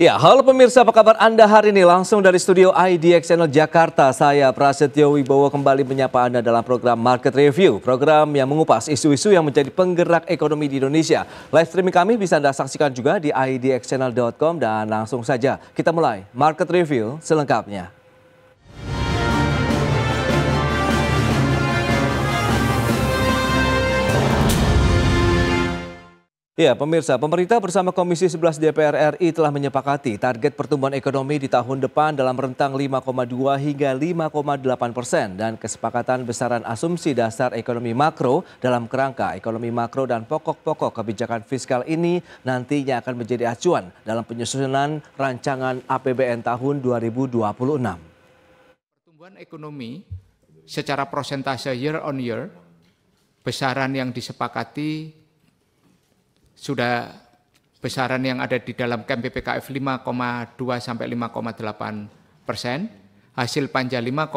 Ya, halo pemirsa, apa kabar Anda hari ini? Langsung dari studio IDX Channel Jakarta, saya Prasetyo Wibowo kembali menyapa Anda dalam program Market Review, program yang mengupas isu-isu yang menjadi penggerak ekonomi di Indonesia. Live streaming kami bisa Anda saksikan juga di idxchannel.com dan langsung saja kita mulai Market Review selengkapnya. Ya, pemirsa, pemerintah bersama Komisi 11 DPR RI telah menyepakati target pertumbuhan ekonomi di tahun depan dalam rentang 5,2 hingga 5,8% dan kesepakatan besaran asumsi dasar ekonomi makro dalam kerangka ekonomi makro dan pokok-pokok kebijakan fiskal ini nantinya akan menjadi acuan dalam penyusunan rancangan APBN tahun 2026. Pertumbuhan ekonomi secara prosentase year on year, besaran yang disepakati sudah besaran yang ada di dalam KEM PPKF 5,2 sampai 5,8%, hasil panja 5,2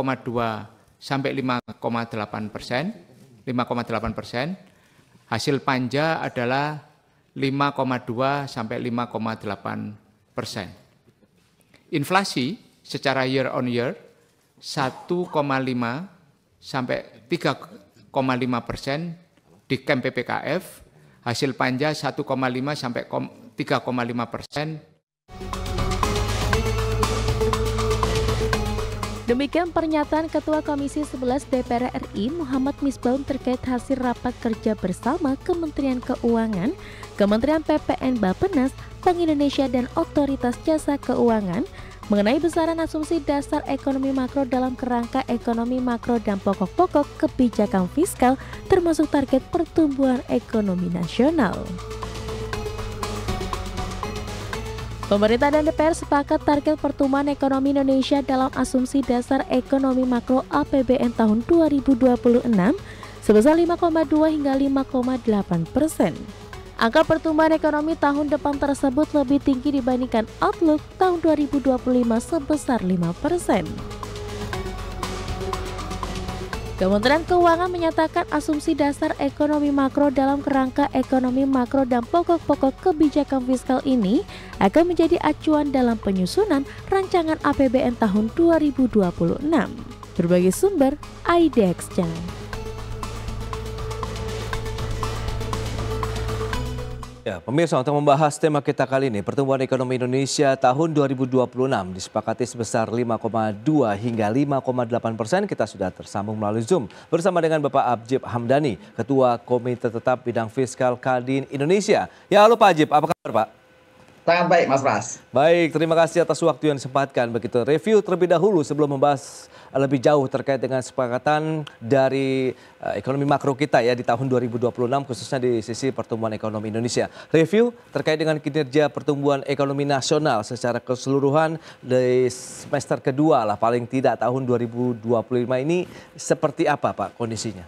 sampai 5,8%, hasil panja adalah 5,2 sampai 5,8%. Inflasi secara year on year 1,5 sampai 3,5% di KEM PPKF. Hasil panja 1,5 sampai 3,5%. Demikian pernyataan Ketua Komisi 11 DPR RI Muhammad Misbahun terkait hasil rapat kerja bersama Kementerian Keuangan, Kementerian PPN Bappenas, Bank Indonesia dan Otoritas Jasa Keuangan mengenai besaran asumsi dasar ekonomi makro dalam kerangka ekonomi makro dan pokok-pokok kebijakan fiskal termasuk target pertumbuhan ekonomi nasional. Pemerintah dan DPR sepakat target pertumbuhan ekonomi Indonesia dalam asumsi dasar ekonomi makro APBN tahun 2026 sebesar 5,2 hingga 5,8%. Angka pertumbuhan ekonomi tahun depan tersebut lebih tinggi dibandingkan outlook tahun 2025 sebesar 5%. Kementerian Keuangan menyatakan asumsi dasar ekonomi makro dalam kerangka ekonomi makro dan pokok-pokok kebijakan fiskal ini akan menjadi acuan dalam penyusunan rancangan APBN tahun 2026. Berbagai sumber IDX Channel. Ya, pemirsa, untuk membahas tema kita kali ini, pertumbuhan ekonomi Indonesia tahun 2026 disepakati sebesar 5,2 hingga 5,8%. Kita sudah tersambung melalui Zoom bersama dengan Bapak Abjib Hamdani, Ketua Komite Tetap Bidang Fiskal Kadin Indonesia. Ya, halo Pak Abjib, apa kabar Pak? Sangat baik, Mas Pras. Baik, terima kasih atas waktu yang disempatkan. Begitu, review terlebih dahulu sebelum membahas lebih jauh terkait dengan kesepakatan dari ekonomi makro kita ya di tahun 2026 khususnya di sisi pertumbuhan ekonomi Indonesia. Review terkait dengan kinerja pertumbuhan ekonomi nasional secara keseluruhan di semester kedua lah paling tidak tahun 2025 ini seperti apa Pak kondisinya?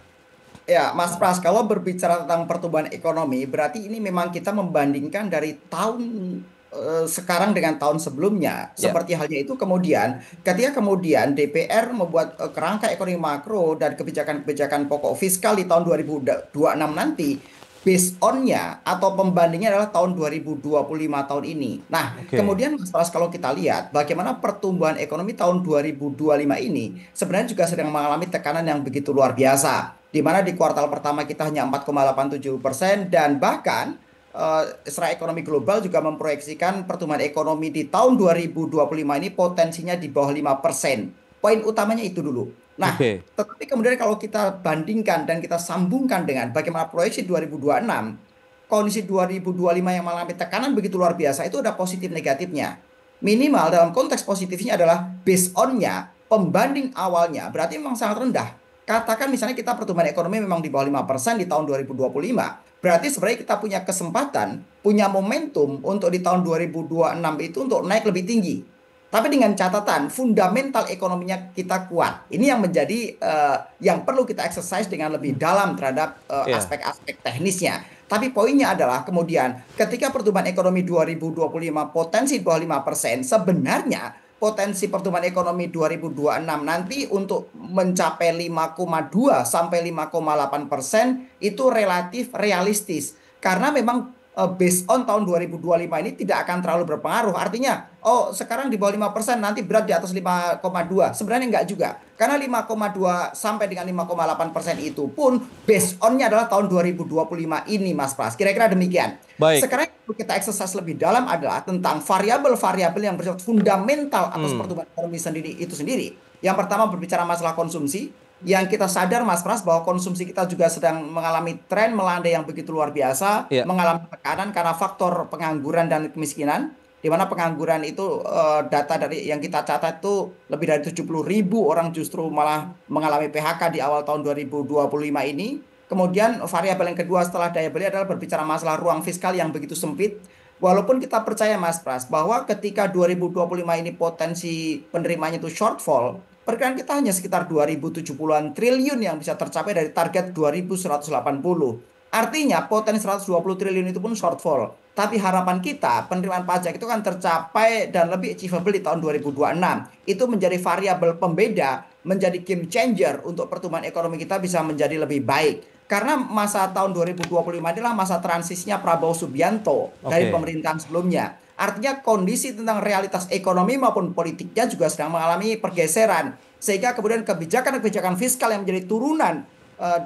Ya, Mas Pras, kalau berbicara tentang pertumbuhan ekonomi, berarti ini memang kita membandingkan dari tahun sekarang dengan tahun sebelumnya. Seperti halnya itu kemudian, ketika kemudian DPR membuat kerangka ekonomi makro dan kebijakan-kebijakan pokok fiskal di tahun 2026 nanti, based on-nya atau pembandingnya adalah tahun 2025 tahun ini. Nah, kemudian Mas Pras, kalau kita lihat bagaimana pertumbuhan ekonomi tahun 2025 ini sebenarnya juga sedang mengalami tekanan yang begitu luar biasa. Di mana di kuartal pertama kita hanya 4,87% dan bahkan secara ekonomi global juga memproyeksikan pertumbuhan ekonomi di tahun 2025 ini potensinya di bawah 5%. Poin utamanya itu dulu. Nah, tetapi kemudian kalau kita bandingkan dan kita sambungkan dengan bagaimana proyeksi 2026, kondisi 2025 yang mengalami tekanan begitu luar biasa, itu ada positif negatifnya. Minimal dalam konteks positifnya adalah based on-nya, pembanding awalnya berarti memang sangat rendah. Katakan misalnya kita pertumbuhan ekonomi memang di bawah 5% di tahun 2025. Berarti sebenarnya kita punya kesempatan, punya momentum untuk di tahun 2026 itu untuk naik lebih tinggi. Tapi dengan catatan fundamental ekonominya kita kuat. Ini yang menjadi yang perlu kita exercise dengan lebih dalam terhadap aspek-aspek teknisnya. Tapi poinnya adalah kemudian ketika pertumbuhan ekonomi 2025 potensi di bawah 5%, sebenarnya potensi pertumbuhan ekonomi 2026 nanti untuk mencapai 5,2 sampai 5,8% itu relatif realistis. Karena memang based on tahun 2025 ini tidak akan terlalu berpengaruh. Artinya, oh sekarang di bawah 5%, nanti berat di atas 5,2. Sebenarnya enggak juga. Karena 5,2 sampai dengan 5,8% itu pun based on-nya adalah tahun 2025 ini, Mas Pras. Kira-kira demikian. Baik. Sekarang yang perlu kita exercise lebih dalam adalah tentang variabel-variabel yang bersifat fundamental atas pertumbuhan ekonomi itu sendiri. Yang pertama berbicara masalah konsumsi. Yang kita sadar, Mas Pras, bahwa konsumsi kita juga sedang mengalami tren melandai yang begitu luar biasa, mengalami tekanan karena faktor pengangguran dan kemiskinan, di mana pengangguran itu data dari yang kita catat itu lebih dari 70.000 orang justru malah mengalami PHK di awal tahun 2025 ini. Kemudian variabel yang kedua setelah daya beli adalah berbicara masalah ruang fiskal yang begitu sempit. Walaupun kita percaya, Mas Pras, bahwa ketika 2025 ini potensi penerimanya itu shortfall, perkiraan kita hanya sekitar 2070-an triliun yang bisa tercapai dari target 2180. Artinya potensi 120 triliun itu pun shortfall. Tapi harapan kita penerimaan pajak itu kan tercapai dan lebih achievable di tahun 2026. Itu menjadi variabel pembeda, menjadi game changer untuk pertumbuhan ekonomi kita bisa menjadi lebih baik. Karena masa tahun 2025 adalah masa transisinya Prabowo Subianto dari pemerintahan sebelumnya. Artinya kondisi tentang realitas ekonomi maupun politiknya juga sedang mengalami pergeseran. Sehingga kemudian kebijakan-kebijakan fiskal yang menjadi turunan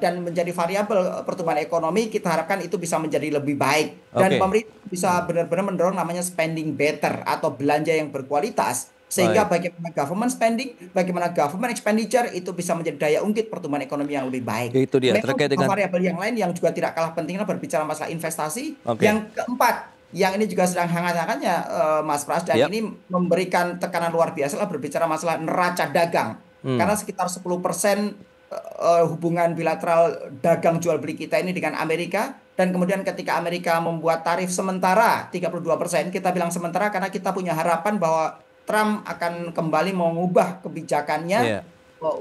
dan menjadi variabel pertumbuhan ekonomi, kita harapkan itu bisa menjadi lebih baik. Dan pemerintah bisa benar-benar mendorong namanya spending better atau belanja yang berkualitas. Sehingga bagaimana government spending, bagaimana government expenditure itu bisa menjadi daya ungkit pertumbuhan ekonomi yang lebih baik. Itu dia, terkait dengan variabel yang lain yang juga tidak kalah pentingnya berbicara masalah investasi. Yang keempat, yang ini juga sedang hangat-hangatnya Mas Pras, dan ini memberikan tekanan luar biasa lah berbicara masalah neraca dagang. Karena sekitar 10% hubungan bilateral dagang jual beli kita ini dengan Amerika, dan kemudian ketika Amerika membuat tarif sementara 32%, kita bilang sementara karena kita punya harapan bahwa Trump akan kembali mengubah kebijakannya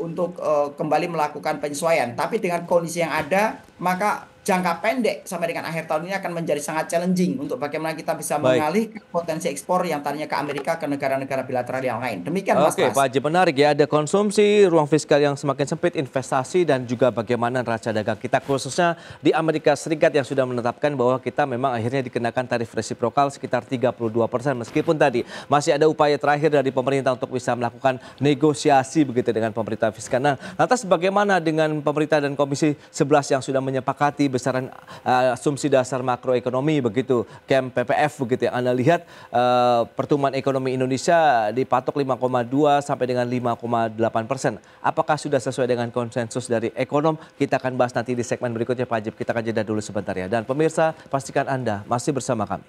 untuk kembali melakukan penyesuaian. Tapi dengan kondisi yang ada, maka jangka pendek sampai dengan akhir tahun ini akan menjadi sangat challenging untuk bagaimana kita bisa mengalihkan potensi ekspor yang tadinya ke Amerika ke negara-negara bilateral yang lain. Demikian, Mas Pras. Pak Haji, menarik ya. Ada konsumsi, ruang fiskal yang semakin sempit, investasi, dan juga bagaimana neraca dagang kita, khususnya di Amerika Serikat yang sudah menetapkan bahwa kita memang akhirnya dikenakan tarif resiprokal sekitar 32%. Meskipun tadi masih ada upaya terakhir dari pemerintah untuk bisa melakukan negosiasi begitu dengan pemerintah fiskal. Nah, lantas bagaimana dengan pemerintah dan Komisi 11 yang sudah menyepakati besaran asumsi dasar makroekonomi begitu, KEM PPF begitu, yang Anda lihat pertumbuhan ekonomi Indonesia dipatok 5,2 sampai dengan 5,8%. Apakah sudah sesuai dengan konsensus dari ekonom? Kita akan bahas nanti di segmen berikutnya, Pak Ajib. Kita akan jeda dulu sebentar ya. Dan pemirsa, pastikan Anda masih bersama kami.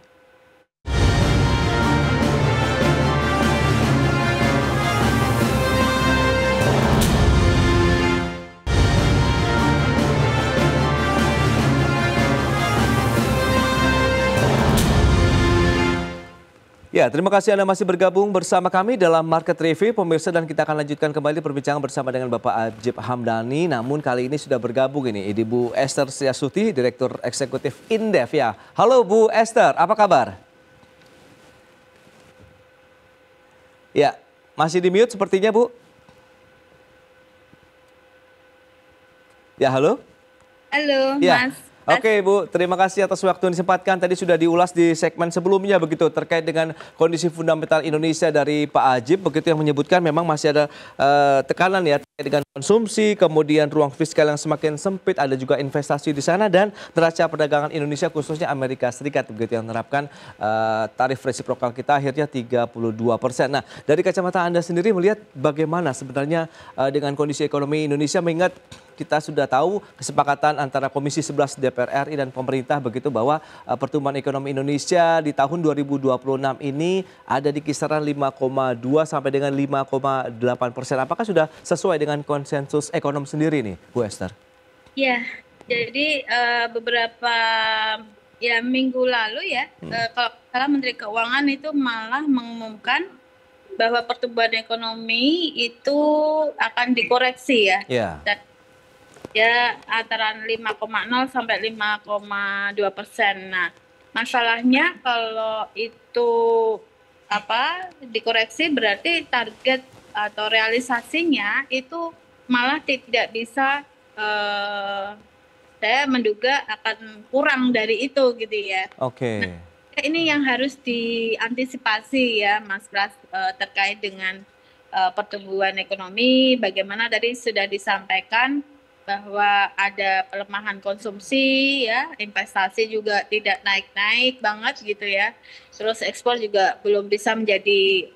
Ya, terima kasih Anda masih bergabung bersama kami dalam Market Review, pemirsa, dan kita akan lanjutkan kembali perbincangan bersama dengan Bapak Ajib Hamdani. Namun kali ini sudah bergabung ini Ibu Esther Siasuti, Direktur Eksekutif Indef ya. Halo Bu Esther, apa kabar? Ya, masih di mute sepertinya Bu. Ya, halo. Halo, ya. Mas. Oke Bu, terima kasih atas waktu yang disempatkan. Tadi sudah diulas di segmen sebelumnya begitu terkait dengan kondisi fundamental Indonesia dari Pak Ajib begitu, yang menyebutkan memang masih ada tekanan ya terkait dengan konsumsi, kemudian ruang fiskal yang semakin sempit, ada juga investasi di sana, dan neraca perdagangan Indonesia khususnya Amerika Serikat begitu yang menerapkan tarif resiprokal kita akhirnya 32%. Nah, dari kacamata Anda sendiri melihat bagaimana sebenarnya dengan kondisi ekonomi Indonesia, mengingat kita sudah tahu kesepakatan antara Komisi 11 DPR RI dan pemerintah begitu bahwa pertumbuhan ekonomi Indonesia di tahun 2026 ini ada di kisaran 5,2 sampai dengan 5,8%. Apakah sudah sesuai dengan konsensus ekonom sendiri nih, Bu Esther? Ya, jadi beberapa minggu lalu ya, kalau salah Menteri Keuangan itu malah mengumumkan bahwa pertumbuhan ekonomi itu akan dikoreksi ya. Dan ya antara 5,0 sampai 5,2%. Nah, masalahnya kalau itu dikoreksi berarti target atau realisasinya itu malah tidak bisa saya menduga akan kurang dari itu gitu ya. Oke. Nah, ini yang harus diantisipasi ya Mas Pras, terkait dengan pertumbuhan ekonomi. Bagaimana tadi sudah disampaikan bahwa ada pelemahan konsumsi ya, investasi juga tidak naik-naik banget gitu ya. Terus ekspor juga belum bisa menjadi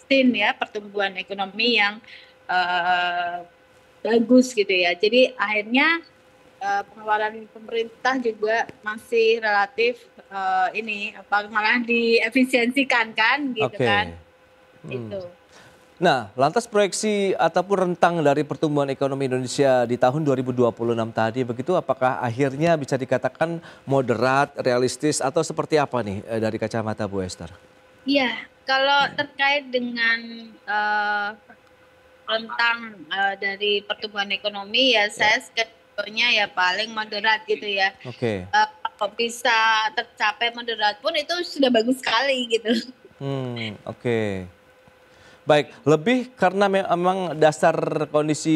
ya pertumbuhan ekonomi yang bagus gitu ya. Jadi akhirnya pengeluaran pemerintah juga masih relatif malah diefisiensikan kan gitu kan. Itu. Nah, lantas proyeksi ataupun rentang dari pertumbuhan ekonomi Indonesia di tahun 2026 tadi begitu, apakah akhirnya bisa dikatakan moderat, realistis, atau seperti apa nih dari kacamata Bu Esther? Iya, kalau terkait dengan rentang dari pertumbuhan ekonomi ya saya skenario-nya ya paling moderat gitu ya. Oke. Kalau bisa tercapai moderat pun itu sudah bagus sekali gitu. Oke. Baik, lebih karena memang dasar kondisi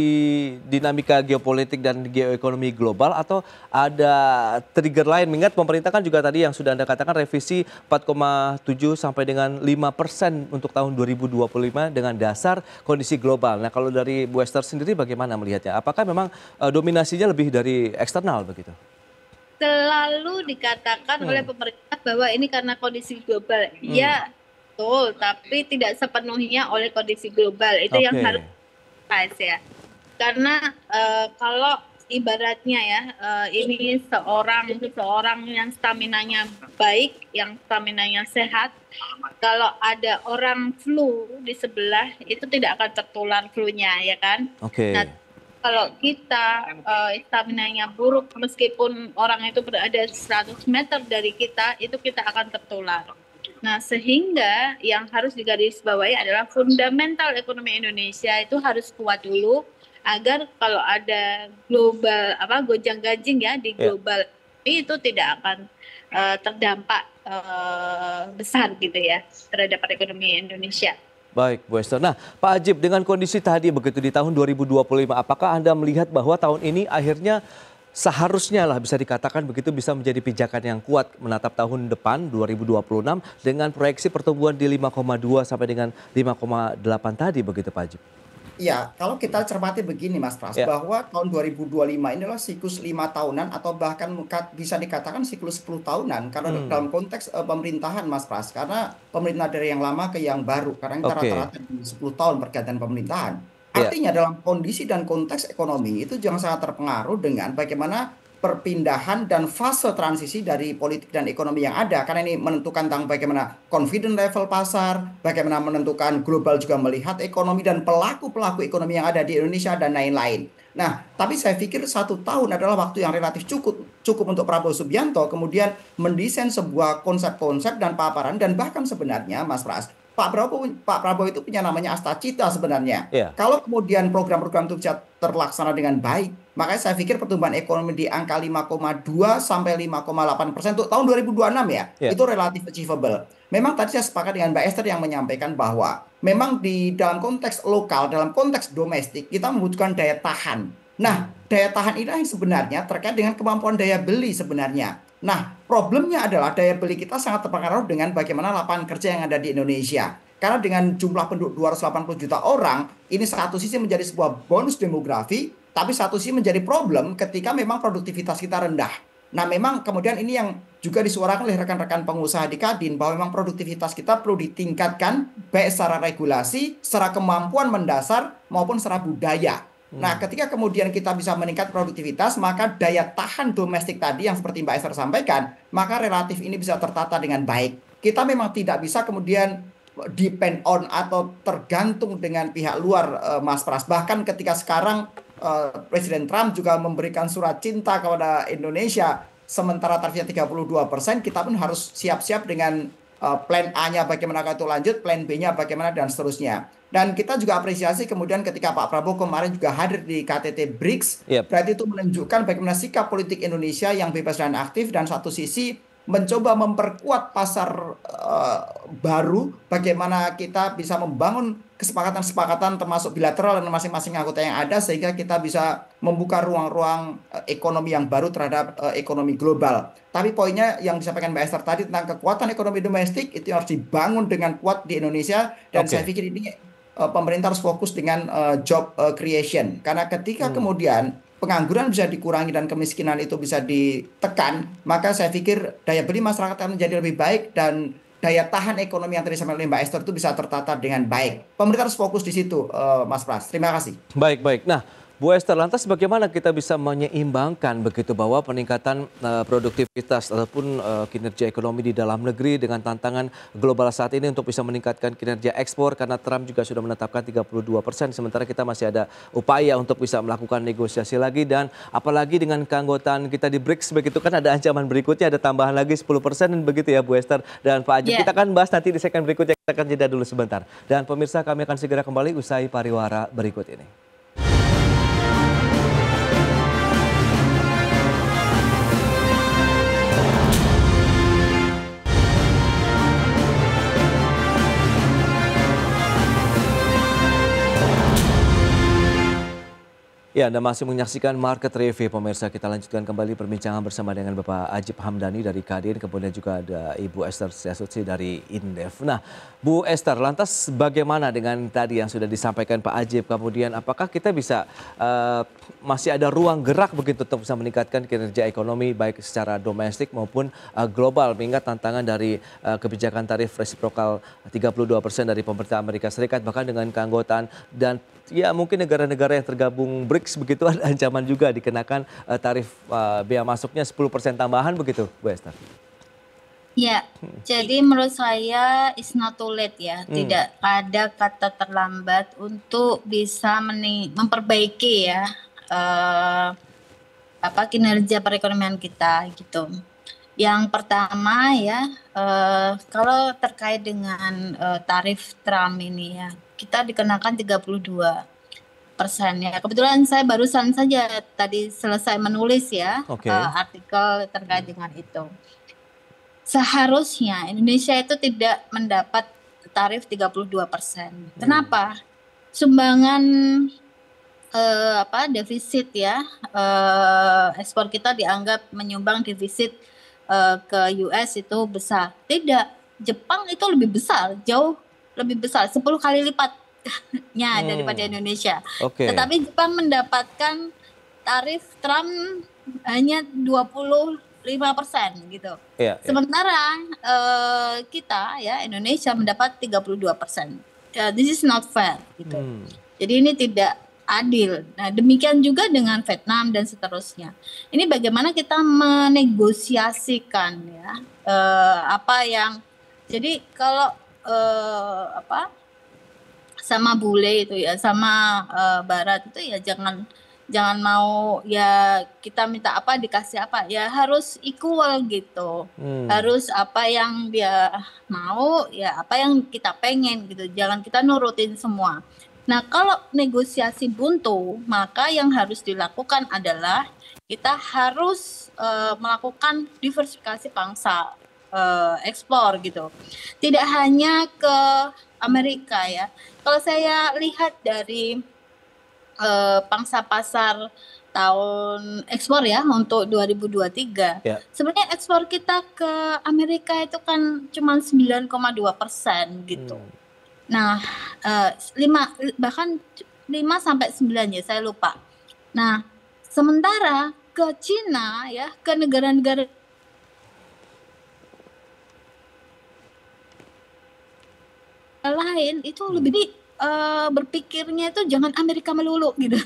dinamika geopolitik dan geoekonomi global atau ada trigger lain? Mengingat pemerintah kan juga tadi yang sudah Anda katakan revisi 4,7 sampai dengan 5% untuk tahun 2025 dengan dasar kondisi global. Nah, kalau dari Bu Esther sendiri bagaimana melihatnya? Apakah memang dominasinya lebih dari eksternal begitu? Selalu dikatakan oleh pemerintah bahwa ini karena kondisi global. Ya, betul, tapi tidak sepenuhnya oleh kondisi global. Itu yang harus ya. Karena kalau ibaratnya ya, ini seorang yang staminanya baik, yang staminanya sehat, kalau ada orang flu di sebelah, itu tidak akan tertular flu-nya, ya kan? Oke. Nah, kalau kita staminanya buruk, meskipun orang itu berada 100 meter dari kita, itu kita akan tertular. Nah, sehingga yang harus digarisbawahi adalah fundamental ekonomi Indonesia itu harus kuat dulu agar kalau ada global gonjang-ganjing ya di global itu tidak akan terdampak besar gitu ya terhadap ekonomi Indonesia. Baik, Bu Esther. Nah, Pak Ajib, dengan kondisi tadi begitu di tahun 2025, apakah Anda melihat bahwa tahun ini akhirnya seharusnya lah bisa dikatakan begitu bisa menjadi pijakan yang kuat menatap tahun depan 2026 dengan proyeksi pertumbuhan di 5,2 sampai dengan 5,8 tadi begitu Pak Ajib? Ya, kalau kita cermati begini Mas Pras, bahwa tahun 2025 ini adalah siklus 5 tahunan atau bahkan bisa dikatakan siklus 10 tahunan karena dalam konteks pemerintahan Mas Pras, karena pemerintah dari yang lama ke yang baru, karena kita rata-rata 10 tahun pergantian pemerintahan. Artinya dalam kondisi dan konteks ekonomi itu jangan sangat terpengaruh dengan bagaimana perpindahan dan fase transisi dari politik dan ekonomi yang ada. Karena ini menentukan tentang bagaimana confident level pasar, bagaimana menentukan global juga melihat ekonomi dan pelaku-pelaku ekonomi yang ada di Indonesia dan lain-lain. Nah, tapi saya pikir 1 tahun adalah waktu yang relatif cukup untuk Prabowo Subianto kemudian mendesain sebuah konsep-konsep dan paparan dan bahkan sebenarnya Mas Pras, Pak Prabowo itu punya namanya Astacita sebenarnya. Kalau kemudian program-program itu bisa terlaksana dengan baik, makanya saya pikir pertumbuhan ekonomi di angka 5,2 sampai 5,8% untuk tahun 2026 ya, itu relatif achievable. Memang tadi saya sepakat dengan Mbak Esther yang menyampaikan bahwa memang di dalam konteks lokal, dalam konteks domestik, kita membutuhkan daya tahan. Nah, daya tahan ini yang sebenarnya terkait dengan kemampuan daya beli sebenarnya. Nah, problemnya adalah daya beli kita sangat terpengaruh dengan bagaimana lapangan kerja yang ada di Indonesia. Karena dengan jumlah penduduk 280 juta orang, ini satu sisi menjadi sebuah bonus demografi, tapi satu sisi menjadi problem ketika memang produktivitas kita rendah. Nah, memang kemudian ini yang juga disuarakan oleh rekan-rekan pengusaha di Kadin, bahwa memang produktivitas kita perlu ditingkatkan, baik secara regulasi, secara kemampuan mendasar, maupun secara budaya. Nah, ketika kemudian kita bisa meningkat produktivitas, maka daya tahan domestik tadi yang seperti Mbak Esther sampaikan, maka relatif ini bisa tertata dengan baik. Kita memang tidak bisa kemudian depend on atau tergantung dengan pihak luar, Mas Pras. Bahkan ketika sekarang Presiden Trump juga memberikan surat cinta kepada Indonesia, sementara targetnya 32%, kita pun harus siap-siap dengan plan A-nya bagaimana itu lanjut, plan B-nya bagaimana, dan seterusnya. Dan kita juga apresiasi kemudian ketika Pak Prabowo kemarin juga hadir di KTT BRICS, berarti itu menunjukkan bagaimana sikap politik Indonesia yang bebas dan aktif, dan satu sisi mencoba memperkuat pasar baru, bagaimana kita bisa membangun kesepakatan-kesepakatan termasuk bilateral dan masing-masing anggota yang ada sehingga kita bisa membuka ruang-ruang ekonomi yang baru terhadap ekonomi global. Tapi poinnya yang disampaikan Mbak Esther tadi tentang kekuatan ekonomi domestik itu harus dibangun dengan kuat di Indonesia dan saya pikir ini pemerintah harus fokus dengan job creation karena ketika kemudian pengangguran bisa dikurangi dan kemiskinan itu bisa ditekan, maka saya pikir daya beli masyarakat akan menjadi lebih baik dan daya tahan ekonomi yang tadi disampaikan oleh Mbak Esther itu bisa tertata dengan baik. Pemerintah harus fokus di situ, Mas Pras. Terima kasih. Baik. Nah, Bu Esther, lantas bagaimana kita bisa menyeimbangkan begitu bahwa peningkatan produktivitas ataupun kinerja ekonomi di dalam negeri dengan tantangan global saat ini untuk bisa meningkatkan kinerja ekspor karena Trump juga sudah menetapkan 32%, sementara kita masih ada upaya untuk bisa melakukan negosiasi lagi dan apalagi dengan keanggotaan kita di BRICS begitu kan ada ancaman berikutnya ada tambahan lagi 10% begitu ya Bu Esther dan Pak Ajib. Kita akan bahas nanti di segmen berikutnya, kita akan jeda dulu sebentar. Dan pemirsa kami akan segera kembali usai pariwara berikut ini. Ya, Anda masih menyaksikan Market Review, pemirsa. Kita lanjutkan kembali perbincangan bersama dengan Bapak Ajib Hamdani dari Kadin, kemudian juga ada Ibu Esther Setiasuci dari Indef. Nah, Bu Esther, lantas bagaimana dengan tadi yang sudah disampaikan Pak Ajib? Kemudian apakah kita bisa masih ada ruang gerak begitu untuk bisa meningkatkan kinerja ekonomi baik secara domestik maupun global, mengingat tantangan dari kebijakan tarif resiprokal 32% dari pemerintah Amerika Serikat, bahkan dengan keanggotaan dan ya mungkin negara-negara yang tergabung BRICS begitu ada ancaman juga dikenakan tarif bea masuknya 10% tambahan begitu, Bu Esther? Ya, jadi menurut saya it's not too late ya. Tidak ada kata terlambat untuk bisa memperbaiki ya kinerja perekonomian kita gitu. Yang pertama ya, kalau terkait dengan tarif Trump ini ya, kita dikenakan 32% ya. Kebetulan saya barusan saja tadi selesai menulis ya artikel terkait dengan itu. Seharusnya Indonesia itu tidak mendapat tarif 32%. Kenapa? Sumbangan defisit ya, ekspor kita dianggap menyumbang defisit ke US itu besar. Tidak, Jepang itu lebih besar, jauh lebih besar, 10 kali lipatnya daripada Indonesia. Tetapi Jepang mendapatkan tarif Trump hanya 25% gitu. Sementara kita ya Indonesia mendapat 32%. This is not fair gitu. Jadi ini tidak adil. Nah, demikian juga dengan Vietnam dan seterusnya. Ini bagaimana kita menegosiasikan ya jadi kalau sama bule itu ya sama barat itu ya jangan mau ya kita minta apa dikasih apa ya harus equal gitu. Harus apa yang dia mau ya apa yang kita pengen gitu. Jangan kita nurutin semua. Nah, kalau negosiasi buntu, maka yang harus dilakukan adalah kita harus melakukan diversifikasi pangsa ekspor gitu. Tidak hanya ke Amerika ya. Kalau saya lihat dari pangsa pasar tahun ekspor ya untuk 2023, sebenarnya ekspor kita ke Amerika itu kan cuma 9,2% gitu. Nah, 5 sampai 9 ya, saya lupa. Nah, sementara ke Cina ya, ke negara-negara lain itu lebih berpikirnya itu jangan Amerika melulu gitu.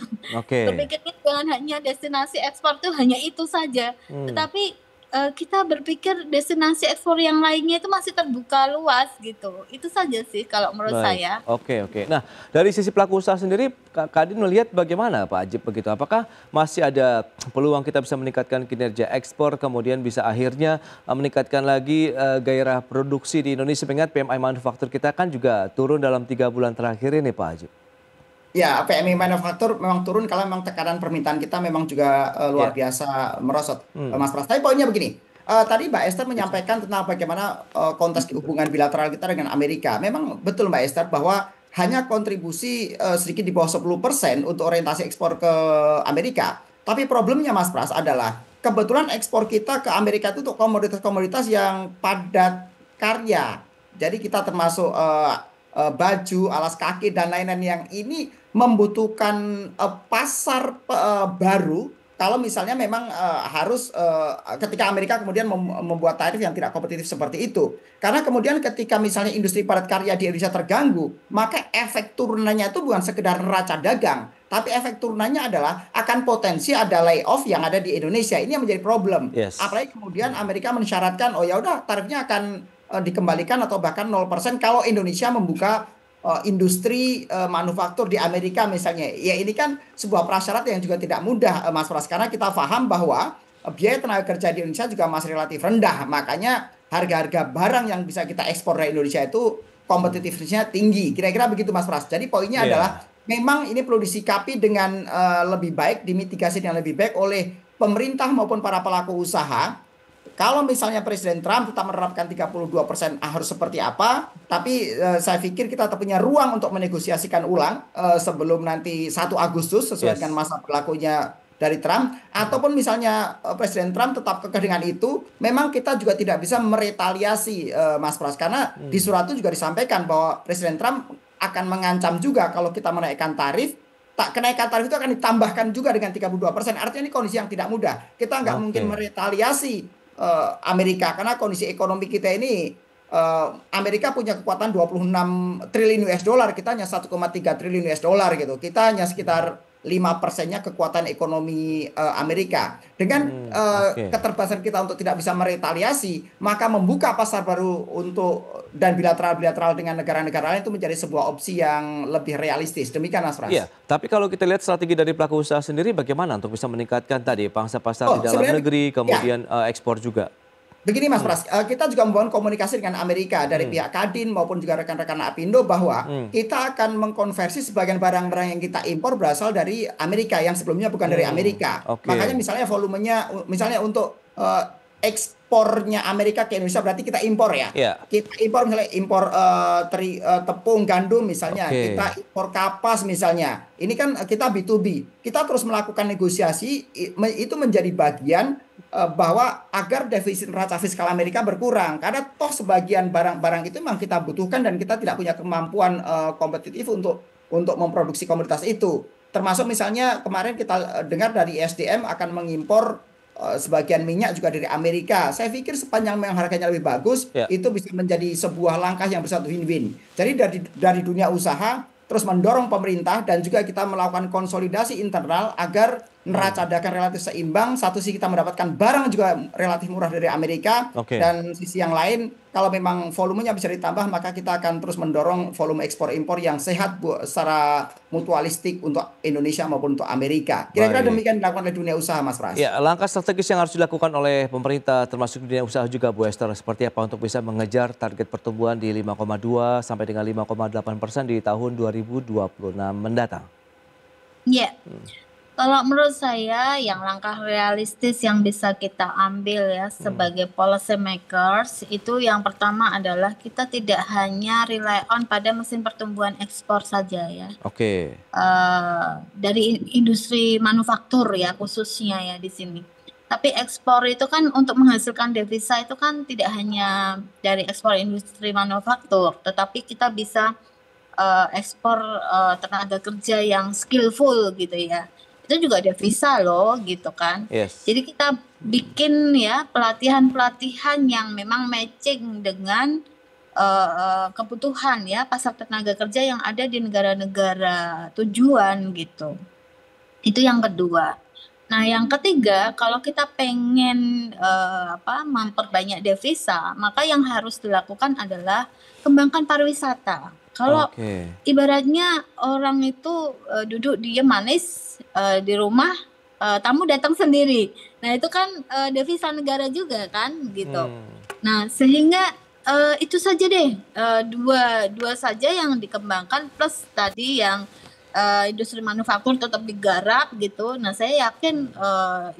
Berpikirnya jangan hanya destinasi ekspor tuh hanya itu saja. Tetapi kita berpikir destinasi ekspor yang lainnya itu masih terbuka luas gitu. Itu saja sih kalau menurut saya. Oke. Nah, dari sisi pelaku usaha sendiri, Kadin melihat bagaimana Pak Ajib begitu? Apakah masih ada peluang kita bisa meningkatkan kinerja ekspor, kemudian bisa akhirnya meningkatkan lagi gairah produksi di Indonesia? Mengingat PMI manufaktur kita kan juga turun dalam 3 bulan terakhir ini, Pak Ajib. Ya, PMI manufaktur memang turun kalau memang tekanan permintaan kita memang juga luar biasa merosot, Mas Pras. Tapi poinnya begini, tadi Mbak Esther menyampaikan tentang bagaimana konteks hubungan bilateral kita dengan Amerika. Memang betul Mbak Esther bahwa hanya kontribusi sedikit di bawah 10% untuk orientasi ekspor ke Amerika. Tapi problemnya Mas Pras adalah kebetulan ekspor kita ke Amerika itu untuk komoditas-komoditas yang padat karya. Jadi kita termasuk baju, alas kaki, dan lain-lain yang ini membutuhkan pasar baru. Kalau misalnya memang harus ketika Amerika kemudian membuat tarif yang tidak kompetitif seperti itu. Karena kemudian ketika misalnya industri padat karya di Indonesia terganggu, maka efek turunannya itu bukan sekedar neraca dagang, tapi efek turunannya adalah akan potensi ada layoff yang ada di Indonesia. Ini yang menjadi problem. Yes. Apalagi kemudian Amerika mensyaratkan, oh ya udah tarifnya akan dikembalikan atau bahkan 0% kalau Indonesia membuka industri manufaktur di Amerika misalnya. Ya ini kan sebuah prasyarat yang juga tidak mudah Mas Pras, karena kita paham bahwa biaya tenaga kerja di Indonesia juga masih relatif rendah. Makanya harga-harga barang yang bisa kita ekspor dari Indonesia itu kompetitifnya tinggi. Kira-kira begitu Mas Pras. Jadi poinnya adalah memang ini perlu disikapi dengan lebih baik, dimitigasi dengan lebih baik oleh pemerintah maupun para pelaku usaha. Kalau misalnya Presiden Trump tetap menerapkan 32% harus seperti apa, tapi saya pikir kita tetap punya ruang untuk menegosiasikan ulang sebelum nanti 1 Agustus sesuai dengan masa berlakunya dari Trump. Ataupun misalnya Presiden Trump tetap kekeh dengan itu, memang kita juga tidak bisa meretaliasi Mas Pras. Karena di surat itu juga disampaikan bahwa Presiden Trump akan mengancam juga kalau kita menaikkan tarif, kenaikan tarif itu akan ditambahkan juga dengan 32%. Artinya ini kondisi yang tidak mudah. Kita nggak mungkin meretaliasi Amerika karena kondisi ekonomi kita ini, Amerika punya kekuatan 26 triliun US dollar, kita hanya 1,3 triliun US dollar gitu. Kita hanya sekitar 5%-nya kekuatan ekonomi Amerika. Dengan keterbatasan kita untuk tidak bisa meretaliasi, maka membuka pasar baru untuk dan bilateral dengan negara-negara lain itu menjadi sebuah opsi yang lebih realistis. Demikian Mas Pras. Iya, tapi kalau kita lihat strategi dari pelaku usaha sendiri bagaimana untuk bisa meningkatkan tadi pangsa pasar di dalam negeri, kemudian ekspor juga? Begini Mas Pras, kita juga membangun komunikasi dengan Amerika dari pihak Kadin maupun juga rekan-rekan Apindo bahwa kita akan mengkonversi sebagian barang-barang yang kita impor berasal dari Amerika yang sebelumnya bukan dari Amerika. Makanya misalnya volumenya, misalnya untuk ekspornya Amerika ke Indonesia berarti kita impor ya. Kita impor misalnya tepung, gandum misalnya, kita impor kapas misalnya. Ini kan kita B2B. Kita terus melakukan negosiasi, itu menjadi bagian bahwa agar defisit neraca fiskal Amerika berkurang, karena toh sebagian barang-barang itu memang kita butuhkan dan kita tidak punya kemampuan kompetitif untuk memproduksi komoditas itu. Termasuk misalnya kemarin kita dengar dari ISDM akan mengimpor sebagian minyak juga dari Amerika. Saya pikir sepanjang memang harganya lebih bagus, itu bisa menjadi sebuah langkah yang bersatu win-win. Jadi dari dunia usaha terus mendorong pemerintah dan juga kita melakukan konsolidasi internal agar neraca dagang relatif seimbang. Satu sisi kita mendapatkan barang juga relatif murah dari Amerika, dan sisi yang lain kalau memang volumenya bisa ditambah maka kita akan terus mendorong volume ekspor impor yang sehat secara mutualistik untuk Indonesia maupun untuk Amerika. Kira-kira demikian dilakukan oleh dunia usaha Mas Pras. Ya, langkah strategis yang harus dilakukan oleh pemerintah termasuk dunia usaha juga Bu Esther seperti apa untuk bisa mengejar target pertumbuhan di 5,2 sampai dengan 5,8% di tahun 2026 mendatang? Ya. Kalau menurut saya yang langkah realistis yang bisa kita ambil ya sebagai policy makers itu yang pertama adalah kita tidak hanya rely on pada mesin pertumbuhan ekspor saja ya. Dari industri manufaktur ya khususnya ya di sini. Tapi ekspor itu kan untuk menghasilkan devisa itu kan tidak hanya dari ekspor industri manufaktur, tetapi kita bisa ekspor tenaga kerja yang skillful gitu ya. Itu juga devisa loh gitu kan. Jadi kita bikin ya pelatihan-pelatihan yang memang matching dengan kebutuhan ya pasar tenaga kerja yang ada di negara-negara tujuan gitu. Itu yang kedua. Nah yang ketiga, kalau kita pengen memperbanyak devisa, maka yang harus dilakukan adalah kembangkan pariwisata. Kalau ibaratnya orang itu duduk diam manis di rumah, tamu datang sendiri. Nah itu kan devisa negara juga kan gitu. Nah sehingga itu saja deh dua saja yang dikembangkan plus tadi yang industri manufaktur tetap digarap gitu. Nah, saya yakin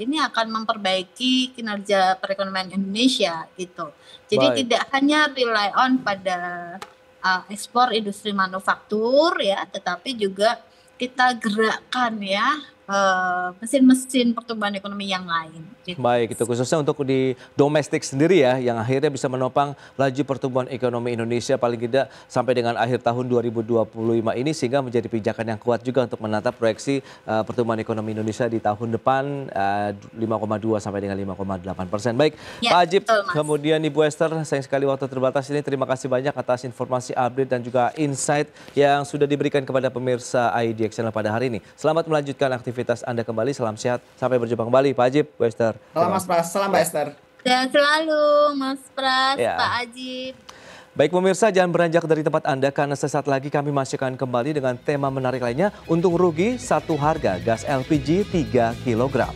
ini akan memperbaiki kinerja perekonomian Indonesia gitu. Jadi tidak hanya rely on pada ekspor industri manufaktur ya, tetapi juga kita gerakkan ya mesin-mesin pertumbuhan ekonomi yang lain. Gitu. Baik, itu khususnya untuk di domestik sendiri ya, yang akhirnya bisa menopang laju pertumbuhan ekonomi Indonesia paling tidak sampai dengan akhir tahun 2025 ini, sehingga menjadi pijakan yang kuat juga untuk menatap proyeksi pertumbuhan ekonomi Indonesia di tahun depan 5,2 sampai dengan 5,8%. Baik, ya, Pak Ajib, betul, kemudian Ibu Esther, sayang sekali waktu terbatas ini. Terima kasih banyak atas informasi update dan juga insight yang sudah diberikan kepada pemirsa IDX Channel pada hari ini. Selamat melanjutkan aktivitas Anda kembali. Salam sehat. Sampai berjumpa kembali, Pak Ajib, Bu Esther. Salam Mas Pras, salam Mbak Esther. Sehat selalu Mas Pras, ya. Pak Ajib. Baik pemirsa, jangan beranjak dari tempat Anda karena sesaat lagi kami masih akan kembali dengan tema menarik lainnya. Untung rugi satu harga gas LPG 3 kg.